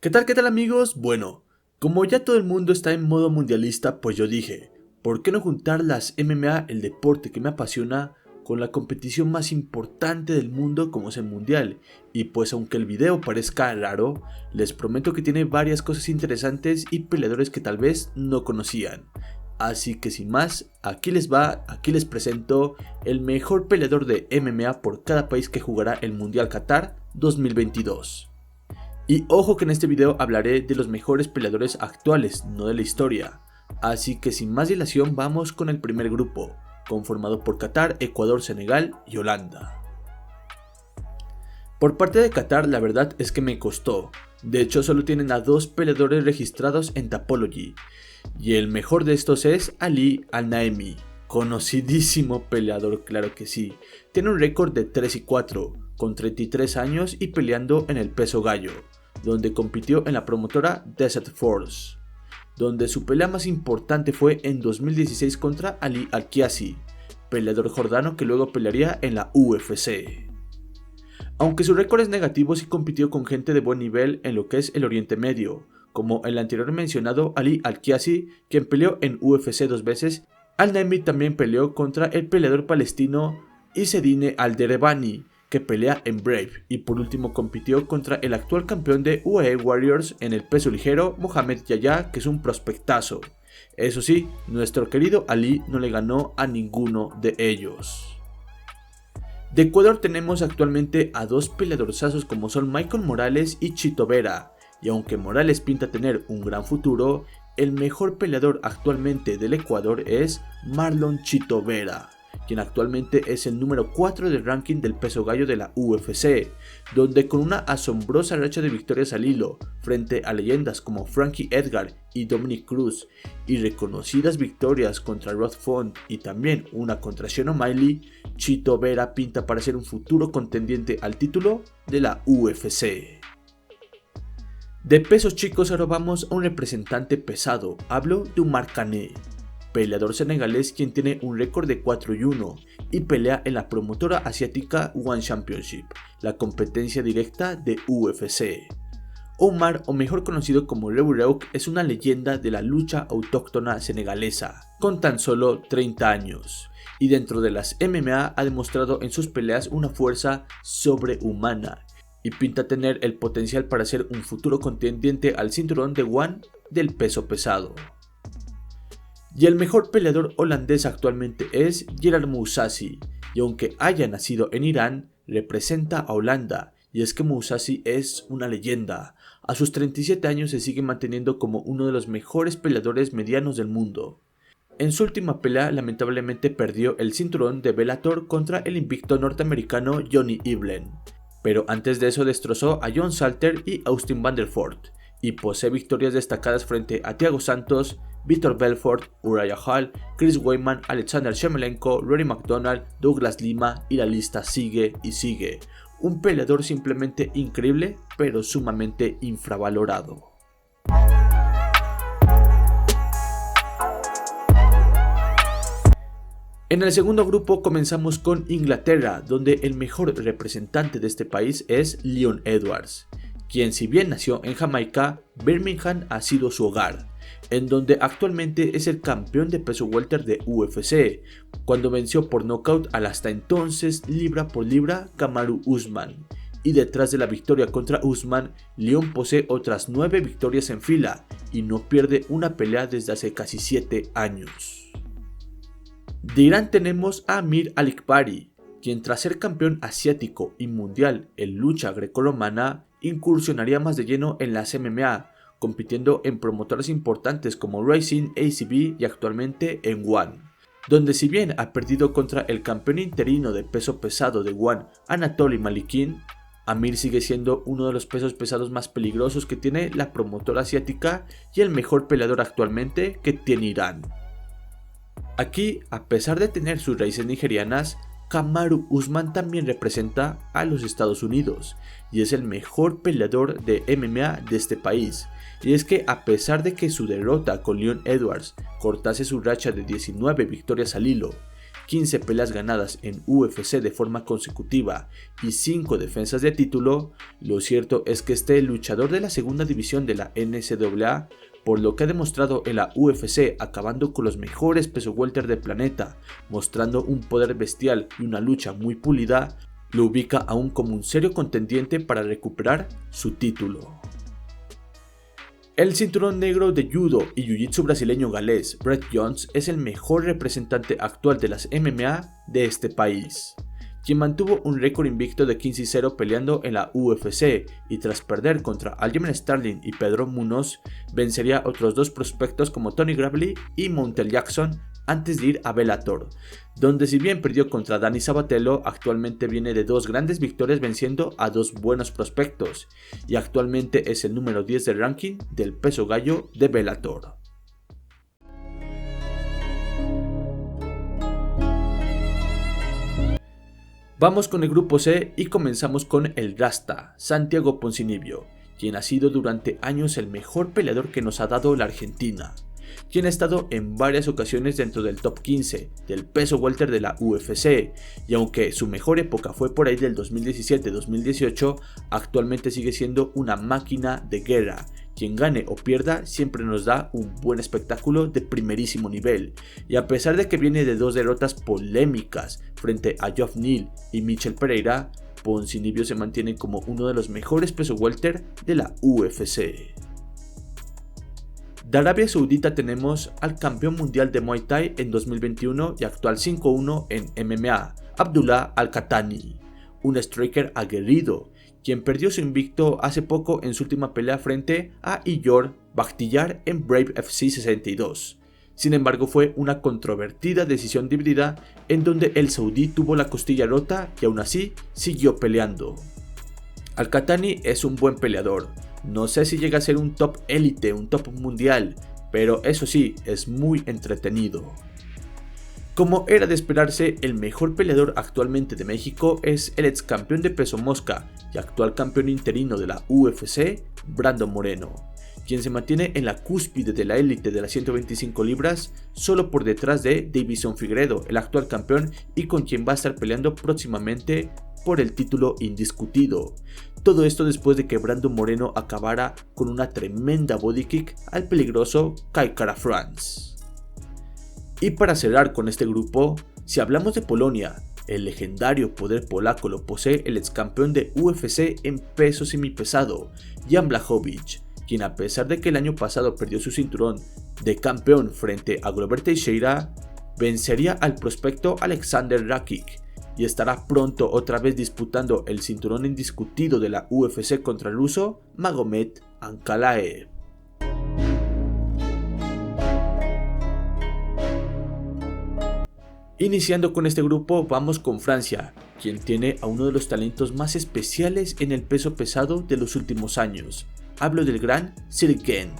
Qué tal amigos? Bueno, como ya todo el mundo está en modo mundialista, pues yo dije, ¿por qué no juntar las MMA, el deporte que me apasiona, con la competición más importante del mundo como es el mundial? Y pues aunque el video parezca raro, les prometo que tiene varias cosas interesantes y peleadores que tal vez no conocían. Así que sin más, aquí les presento el mejor peleador de MMA por cada país que jugará el Mundial Qatar 2022. Y ojo que en este video hablaré de los mejores peleadores actuales, no de la historia. Así que sin más dilación vamos con el primer grupo, conformado por Qatar, Ecuador, Senegal y Holanda. Por parte de Qatar la verdad es que me costó, de hecho solo tienen a 2 peleadores registrados en Tapology, y el mejor de estos es Ali Al-Naemi, conocidísimo peleador, claro que sí. Tiene un récord de 3-4, con 33 años y peleando en el peso gallo, donde compitió en la promotora Desert Force, donde su pelea más importante fue en 2016 contra Ali Al-Kiasi, peleador jordano que luego pelearía en la UFC. Aunque su récord es negativo, sí compitió con gente de buen nivel en lo que es el Oriente Medio, como el anterior mencionado Ali Al-Kiasi, quien peleó en UFC 2 veces. Al-Naemi también peleó contra el peleador palestino Izzedine Al-Derebani, que pelea en Brave, y por último compitió contra el actual campeón de UAE Warriors en el peso ligero, Mohamed Yahya, que es un prospectazo. Eso sí, nuestro querido Ali no le ganó a ninguno de ellos. De Ecuador tenemos actualmente a 2 peleadorzazos como son Michael Morales y Chito Vera, y aunque Morales pinta tener un gran futuro, el mejor peleador actualmente del Ecuador es Marlon Chito Vera, quien actualmente es el número 4 del ranking del peso gallo de la UFC, donde con una asombrosa racha de victorias al hilo frente a leyendas como Frankie Edgar y Dominick Cruz, y reconocidas victorias contra Rod Font y también una contra Sean O'Malley, Chito Vera pinta para ser un futuro contendiente al título de la UFC. De pesos chicos ahora vamos a un representante pesado, hablo de Umar Kane, peleador senegalés quien tiene un récord de 4-1 y pelea en la promotora asiática One Championship, la competencia directa de UFC. Omar, o mejor conocido como Reug Reug, es una leyenda de la lucha autóctona senegalesa, con tan solo 30 años, y dentro de las MMA ha demostrado en sus peleas una fuerza sobrehumana, y pinta tener el potencial para ser un futuro contendiente al cinturón de One del peso pesado. Y el mejor peleador holandés actualmente es Gerard Mousasi, y aunque haya nacido en Irán, representa a Holanda, y es que Mousasi es una leyenda. A sus 37 años se sigue manteniendo como uno de los mejores peleadores medianos del mundo. En su última pelea lamentablemente perdió el cinturón de Bellator contra el invicto norteamericano Johnny Eblen, pero antes de eso destrozó a John Salter y Austin Vanderford, y posee victorias destacadas frente a Thiago Santos, Vitor Belfort, Uriah Hall, Chris Weidman, Alexander Shemelenko, Rory McDonald, Douglas Lima, y la lista sigue y sigue. Un peleador simplemente increíble, pero sumamente infravalorado. En el segundo grupo comenzamos con Inglaterra, donde el mejor representante de este país es Leon Edwards, quien si bien nació en Jamaica, Birmingham ha sido su hogar, en donde actualmente es el campeón de peso welter de UFC, cuando venció por nocaut al hasta entonces libra por libra Kamaru Usman, y detrás de la victoria contra Usman, Leon posee otras 9 victorias en fila y no pierde una pelea desde hace casi 7 años. De Irán tenemos a Amir Alikbari, quien tras ser campeón asiático y mundial en lucha grecorromana, incursionaría más de lleno en las MMA, compitiendo en promotoras importantes como Rising, ACB y actualmente en One, donde si bien ha perdido contra el campeón interino de peso pesado de One, Anatoly Malikin, Amir sigue siendo uno de los pesos pesados más peligrosos que tiene la promotora asiática y el mejor peleador actualmente que tiene Irán. Aquí, a pesar de tener sus raíces nigerianas, Kamaru Usman también representa a los Estados Unidos y es el mejor peleador de MMA de este país. Y es que a pesar de que su derrota con Leon Edwards cortase su racha de 19 victorias al hilo, 15 peleas ganadas en UFC de forma consecutiva y 5 defensas de título, lo cierto es que este luchador de la segunda división de la NCAA, por lo que ha demostrado en la UFC acabando con los mejores peso welter del planeta, mostrando un poder bestial y una lucha muy pulida, lo ubica aún como un serio contendiente para recuperar su título. El cinturón negro de judo y jiu-jitsu brasileño galés Brett Jones es el mejor representante actual de las MMA de este país, quien mantuvo un récord invicto de 15-0 peleando en la UFC y tras perder contra Aljamain Sterling y Pedro Munoz, vencería a otros dos prospectos como Tony Gravely y Montel Jackson antes de ir a Bellator, donde si bien perdió contra Danny Sabatello, actualmente viene de 2 grandes victorias venciendo a 2 buenos prospectos y actualmente es el número 10 del ranking del peso gallo de Bellator. Vamos con el grupo C y comenzamos con el Rasta, Santiago Ponzinibbio, quien ha sido durante años el mejor peleador que nos ha dado la Argentina, quien ha estado en varias ocasiones dentro del top 15 del peso welter de la UFC, y aunque su mejor época fue por ahí del 2017-2018, actualmente sigue siendo una máquina de guerra. Quien gane o pierda siempre nos da un buen espectáculo de primerísimo nivel, y a pesar de que viene de 2 derrotas polémicas frente a Geoff Neal y Michel Pereira, Ponzinibbio se mantiene como uno de los mejores peso welter de la UFC. De Arabia Saudita tenemos al campeón mundial de Muay Thai en 2021 y actual 5-1 en MMA, Abdullah Al-Qahtani, un striker aguerrido, quien perdió su invicto hace poco en su última pelea frente a Ihor Bakhtiar en Brave FC 62. Sin embargo, fue una controvertida decisión dividida en donde el saudí tuvo la costilla rota y aún así siguió peleando. Al-Qahtani es un buen peleador. No sé si llega a ser un top élite, un top mundial, pero eso sí, es muy entretenido. Como era de esperarse, el mejor peleador actualmente de México es el ex campeón de peso mosca y actual campeón interino de la UFC, Brandon Moreno, quien se mantiene en la cúspide de la élite de las 125 libras, solo por detrás de Deiveson Figueiredo, el actual campeón y con quien va a estar peleando próximamente por el título indiscutido. Todo esto después de que Brandon Moreno acabara con una tremenda body kick al peligroso Kai Kara France. Y para cerrar con este grupo, si hablamos de Polonia, el legendario poder polaco lo posee el ex campeón de UFC en peso semipesado, Jan Blachowicz, quien a pesar de que el año pasado perdió su cinturón de campeón frente a Glover Teixeira, vencería al prospecto Alexander Rakic y estará pronto otra vez disputando el cinturón indiscutido de la UFC contra el ruso Magomed Ankalaev. Iniciando con este grupo, vamos con Francia, quien tiene a uno de los talentos más especiales en el peso pesado de los últimos años. Hablo del gran Cyril Gane,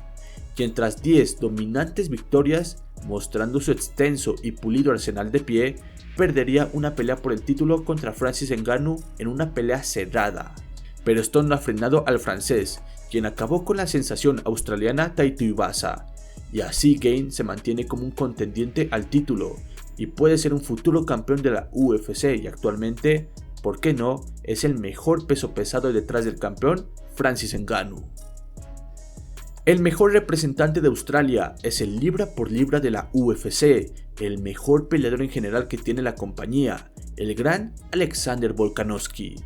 quien tras 10 dominantes victorias, mostrando su extenso y pulido arsenal de pie, perdería una pelea por el título contra Francis Ngannou en una pelea cerrada. Pero esto no ha frenado al francés, quien acabó con la sensación australiana Tai Tuivasa, y así Gane se mantiene como un contendiente al título, y puede ser un futuro campeón de la UFC y actualmente, ¿por qué no?, es el mejor peso pesado detrás del campeón Francis Ngannou. El mejor representante de Australia es el libra por libra de la UFC, el mejor peleador en general que tiene la compañía, el gran Alexander Volkanovski,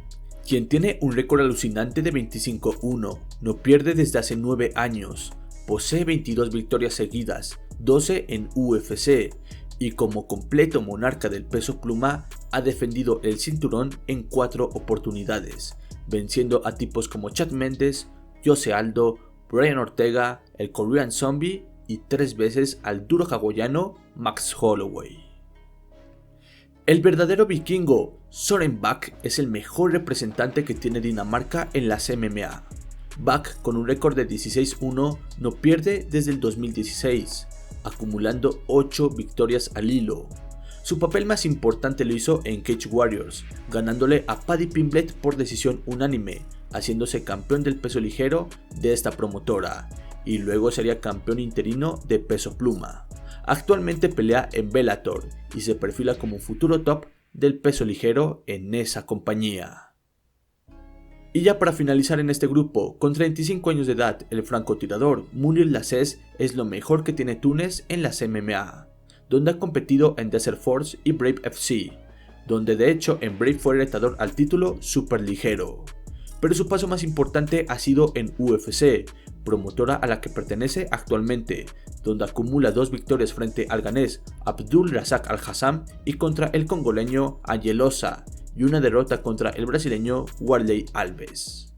quien tiene un récord alucinante de 25-1, no pierde desde hace 9 años, posee 22 victorias seguidas, 12 en UFC, y como completo monarca del peso pluma ha defendido el cinturón en 4 oportunidades, venciendo a tipos como Chad Mendes, Jose Aldo, Brian Ortega, el Korean Zombie y 3 veces al duro hawaiano Max Holloway. El verdadero vikingo Søren Bak es el mejor representante que tiene Dinamarca en las MMA. Bak, con un récord de 16-1, no pierde desde el 2016, acumulando 8 victorias al hilo. Su papel más importante lo hizo en Cage Warriors, ganándole a Paddy Pimblett por decisión unánime, haciéndose campeón del peso ligero de esta promotora, y luego sería campeón interino de peso pluma. Actualmente pelea en Bellator y se perfila como un futuro top del peso ligero en esa compañía. Y ya para finalizar en este grupo, con 35 años de edad, el francotirador Mounir Lazzez es lo mejor que tiene Túnez en las MMA, donde ha competido en Desert Force y Brave FC, donde de hecho en Brave fue retador al título superligero. Pero su paso más importante ha sido en UFC, promotora a la que pertenece actualmente, donde acumula 2 victorias frente al ganés Abdul Razak Al-Hassam y contra el congoleño Ayelosa, y una derrota contra el brasileño Warley Alves.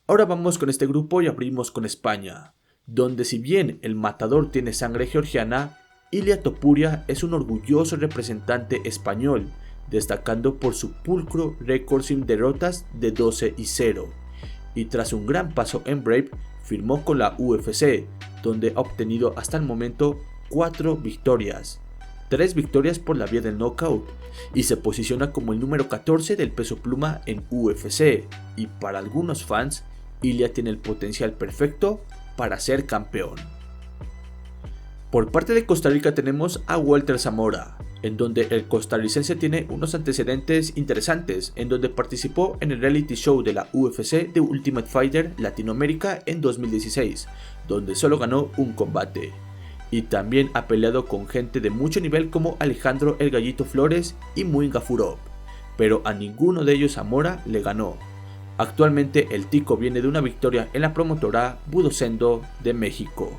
Ahora vamos con este grupo y abrimos con España, donde si bien el matador tiene sangre georgiana, Ilia Topuria es un orgulloso representante español, destacando por su pulcro récord sin derrotas de 12-0, y tras un gran paso en Brave, firmó con la UFC, donde ha obtenido hasta el momento 4 victorias, 3 victorias por la vía del knockout, y se posiciona como el número 14 del peso pluma en UFC, y para algunos fans, Ilia tiene el potencial perfecto para ser campeón. Por parte de Costa Rica tenemos a Walter Zamora, en donde el costarricense tiene unos antecedentes interesantes, en donde participó en el reality show de la UFC de Ultimate Fighter Latinoamérica en 2016, donde solo ganó un combate. Y también ha peleado con gente de mucho nivel como Alejandro El Gallito Flores y Muin Gafurov, pero a ninguno de ellos Zamora le ganó. Actualmente el tico viene de una victoria en la promotora Budosendo de México.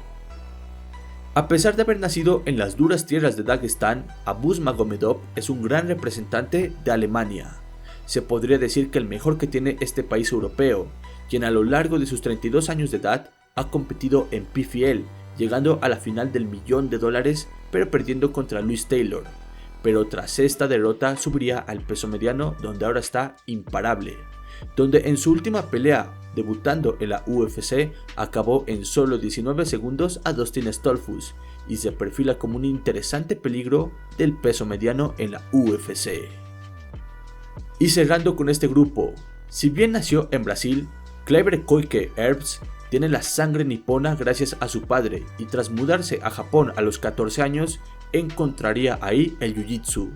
A pesar de haber nacido en las duras tierras de Dagestán, Abus Magomedov es un gran representante de Alemania. Se podría decir que el mejor que tiene este país europeo, quien a lo largo de sus 32 años de edad ha competido en PFL, llegando a la final del $1.000.000 pero perdiendo contra Luis Taylor. Pero tras esta derrota subiría al peso mediano, donde ahora está imparable, donde en su última pelea, debutando en la UFC, acabó en solo 19 segundos a Dustin Stolfus y se perfila como un interesante peligro del peso mediano en la UFC. Y cerrando con este grupo, si bien nació en Brasil, Kleber Koike Herbst tiene la sangre nipona gracias a su padre, y tras mudarse a Japón a los 14 años, encontraría ahí el Jiu-Jitsu,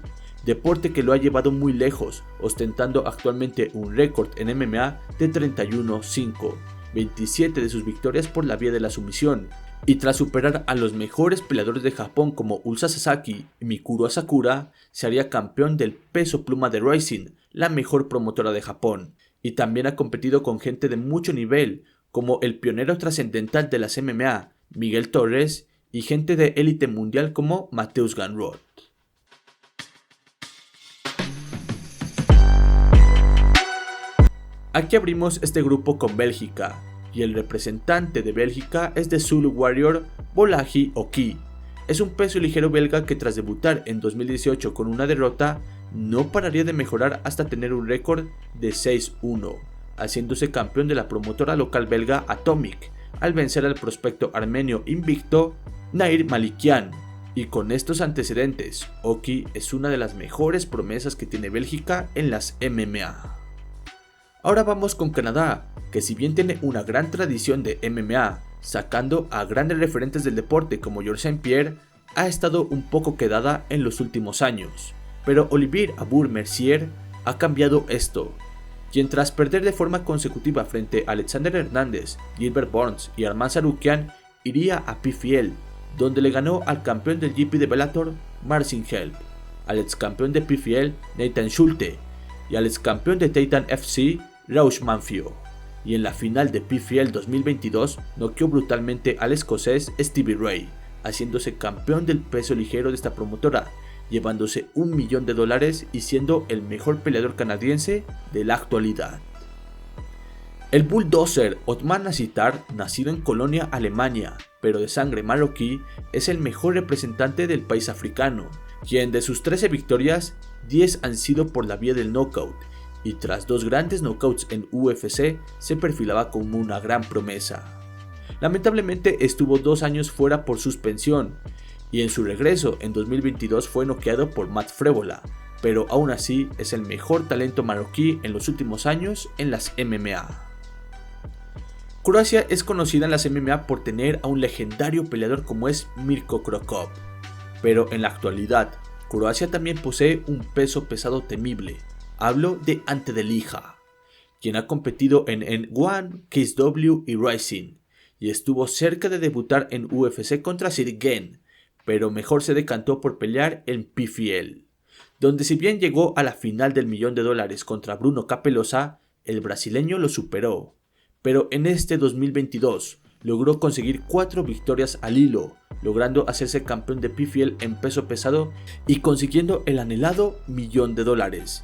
deporte que lo ha llevado muy lejos, ostentando actualmente un récord en MMA de 31-5, 27 de sus victorias por la vía de la sumisión, y tras superar a los mejores peleadores de Japón como Ulsa Sasaki y Mikuru Asakura, se haría campeón del peso pluma de Rising, la mejor promotora de Japón, y también ha competido con gente de mucho nivel, como el pionero trascendental de las MMA, Miguel Torres, y gente de élite mundial como Mateusz Gamrot. Aquí abrimos este grupo con Bélgica, y el representante de Bélgica es de Zulu Warrior Bolaji Oki. Es un peso ligero belga que tras debutar en 2018 con una derrota, no pararía de mejorar hasta tener un récord de 6-1, haciéndose campeón de la promotora local belga Atomic, al vencer al prospecto armenio invicto Nair Malikian. Y con estos antecedentes, Oki es una de las mejores promesas que tiene Bélgica en las MMA. Ahora vamos con Canadá, que si bien tiene una gran tradición de MMA, sacando a grandes referentes del deporte como Georges St-Pierre, ha estado un poco quedada en los últimos años, pero Olivier Aubur-Mercier ha cambiado esto, quien tras perder de forma consecutiva frente a Alexander Hernández, Gilbert Burns y Arman Tsarukyan, iría a PFL, donde le ganó al campeón del GP de Bellator, Marcin Held, al ex campeón de PFL, Nathan Schulte, y al ex campeón de Titan FC, Raush Manfio, y en la final de PFL 2022 noqueó brutalmente al escocés Stevie Ray, haciéndose campeón del peso ligero de esta promotora, llevándose $1 millón y siendo el mejor peleador canadiense de la actualidad. El bulldozer Othman Nazitar, nacido en Colonia, Alemania, pero de sangre marroquí, es el mejor representante del país africano, quien de sus 13 victorias, 10 han sido por la vía del knockout, y tras 2 grandes knockouts en UFC, se perfilaba como una gran promesa. Lamentablemente estuvo 2 años fuera por suspensión, y en su regreso en 2022 fue noqueado por Matt Frevola, pero aún así es el mejor talento marroquí en los últimos años en las MMA. Croacia es conocida en las MMA por tener a un legendario peleador como es Mirko Cro Cop, pero en la actualidad, Croacia también posee un peso pesado temible. Hablo de Ante Delija, quien ha competido en N1, KSW y Rising, y estuvo cerca de debutar en UFC contra Sirgen, pero mejor se decantó por pelear en PFL, donde si bien llegó a la final del $1.000.000 contra Bruno Capelosa, el brasileño lo superó, pero en este 2022 logró conseguir 4 victorias al hilo, logrando hacerse campeón de PFL en peso pesado y consiguiendo el anhelado $1.000.000.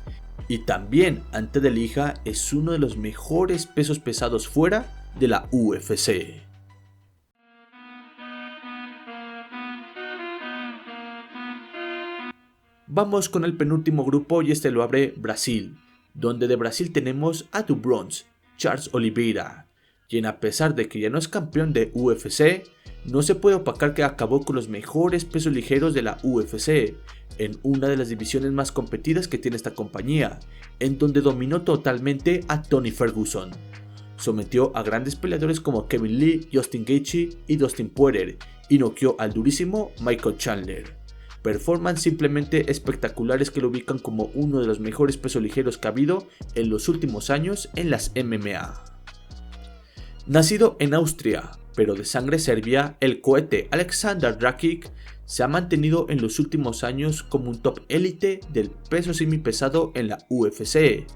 Y también Ante Delija es uno de los mejores pesos pesados fuera de la UFC. Vamos con el penúltimo grupo y este lo abre Brasil, donde de Brasil tenemos a Do Bronze, Charles Oliveira, quien a pesar de que ya no es campeón de UFC, no se puede opacar que acabó con los mejores pesos ligeros de la UFC, en una de las divisiones más competidas que tiene esta compañía, en donde dominó totalmente a Tony Ferguson. Sometió a grandes peleadores como Kevin Lee, Justin Gaethje y Dustin Poirier, y noqueó al durísimo Michael Chandler. Performance simplemente espectaculares que lo ubican como uno de los mejores pesos ligeros que ha habido en los últimos años en las MMA. Nacido en Austria, pero de sangre serbia, el cohete Aleksandar Rakic se ha mantenido en los últimos años como un top élite del peso semipesado en la UFC,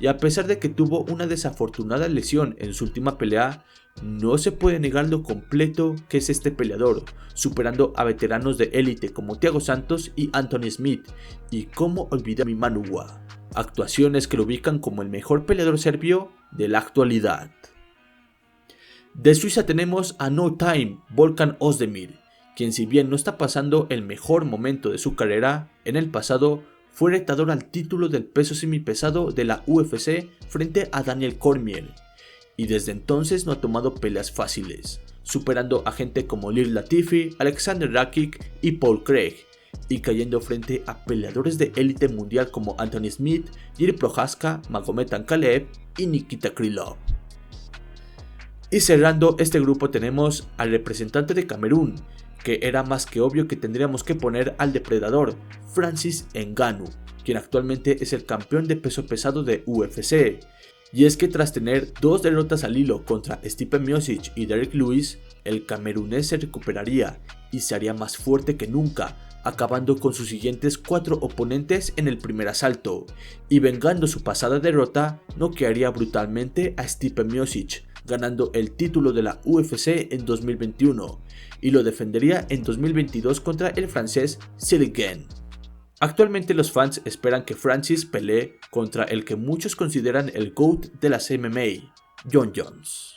y a pesar de que tuvo una desafortunada lesión en su última pelea, no se puede negar lo completo que es este peleador, superando a veteranos de élite como Thiago Santos y Anthony Smith, y cómo olvidar a mi Manuwa, actuaciones que lo ubican como el mejor peleador serbio de la actualidad. De Suiza tenemos a No Time, Volkan Ozdemir, quien si bien no está pasando el mejor momento de su carrera, en el pasado fue retador al título del peso semipesado de la UFC frente a Daniel Cormier, y desde entonces no ha tomado peleas fáciles, superando a gente como Ilir Latifi, Alexander Rakic y Paul Craig, y cayendo frente a peleadores de élite mundial como Anthony Smith, Jiri Prochazka, Magomed Ankalaev y Nikita Krylov. Y cerrando este grupo tenemos al representante de Camerún, que era más que obvio que tendríamos que poner al depredador, Francis Ngannou, quien actualmente es el campeón de peso pesado de UFC. Y es que tras tener 2 derrotas al hilo contra Stipe Miocic y Derrick Lewis, el camerunés se recuperaría y se haría más fuerte que nunca, acabando con sus siguientes 4 oponentes en el primer asalto, y vengando su pasada derrota, noquearía brutalmente a Stipe Miocic, ganando el título de la UFC en 2021, y lo defendería en 2022 contra el francés Sirgen. Actualmente los fans esperan que Francis pelee contra el que muchos consideran el GOAT de las MMA, Jon Jones.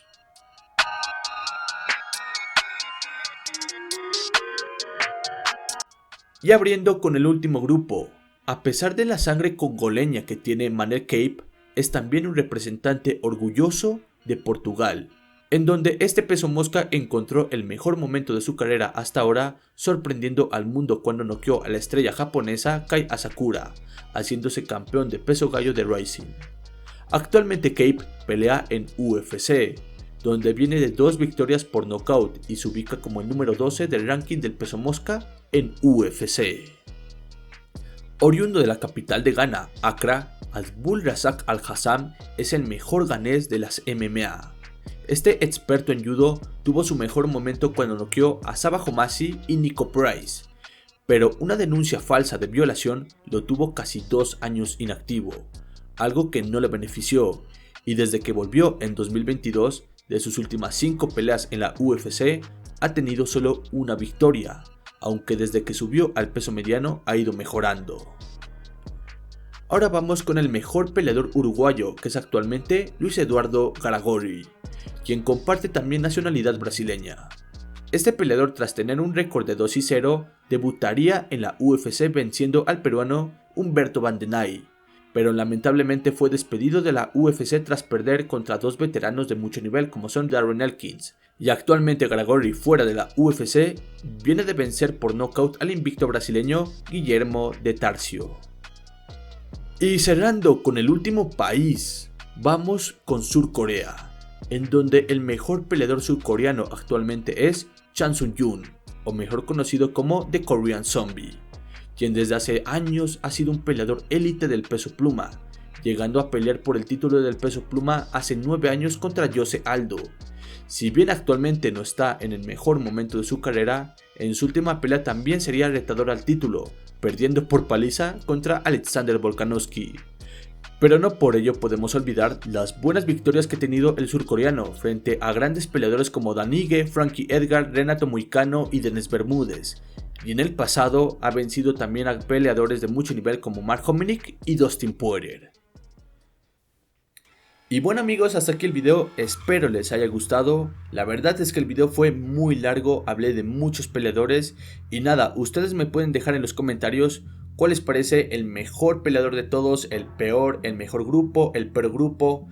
Y abriendo con el último grupo, a pesar de la sangre congoleña que tiene Manel Kape, es también un representante orgulloso de Portugal, en donde este peso mosca encontró el mejor momento de su carrera hasta ahora, sorprendiendo al mundo cuando noqueó a la estrella japonesa Kai Asakura, haciéndose campeón de peso gallo de Rising. Actualmente Kape pelea en UFC, donde viene de 2 victorias por nocaut y se ubica como el número 12 del ranking del peso mosca en UFC. Oriundo de la capital de Ghana, Accra, Abdul Razak Al-Hassam es el mejor ganés de las MMA. Este experto en judo tuvo su mejor momento cuando noqueó a Saba Homasi y Nico Price, pero una denuncia falsa de violación lo tuvo casi 2 años inactivo, algo que no le benefició, y desde que volvió en 2022, de sus últimas 5 peleas en la UFC, ha tenido solo una victoria, aunque desde que subió al peso mediano ha ido mejorando. Ahora vamos con el mejor peleador uruguayo, que es actualmente Luis Eduardo Garagorri, quien comparte también nacionalidad brasileña. Este peleador, tras tener un récord de 2-0, debutaría en la UFC venciendo al peruano Humberto Bandenay, pero lamentablemente fue despedido de la UFC tras perder contra 2 veteranos de mucho nivel como son Darren Elkins, y actualmente Garagorri, fuera de la UFC, viene de vencer por nocaut al invicto brasileño Guillermo de Tarcio. Y cerrando con el último país, vamos con Sur Corea, en donde el mejor peleador surcoreano actualmente es Chan Sung-yoon, o mejor conocido como The Korean Zombie, quien desde hace años ha sido un peleador élite del peso pluma, llegando a pelear por el título del peso pluma hace 9 años contra Jose Aldo. Si bien actualmente no está en el mejor momento de su carrera, en su última pelea también sería retador al título, perdiendo por paliza contra Alexander Volkanovski. Pero no por ello podemos olvidar las buenas victorias que ha tenido el surcoreano frente a grandes peleadores como Dan Ige, Frankie Edgar, Renato Moicano y Dennis Bermúdez. Y en el pasado ha vencido también a peleadores de mucho nivel como Mark Hominick y Dustin Poirier. Y bueno amigos, hasta aquí el video, espero les haya gustado. La verdad es que el video fue muy largo, hablé de muchos peleadores. Y nada, ustedes me pueden dejar en los comentarios cuál les parece el mejor peleador de todos, el peor, el mejor grupo, el peor grupo.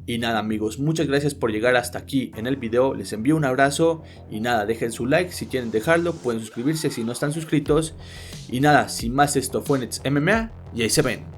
Y nada amigos, muchas gracias por llegar hasta aquí en el video, les envío un abrazo. Y nada, dejen su like si quieren dejarlo, pueden suscribirse si no están suscritos. Y nada, sin más, esto fue Nets MMA y ahí se ven.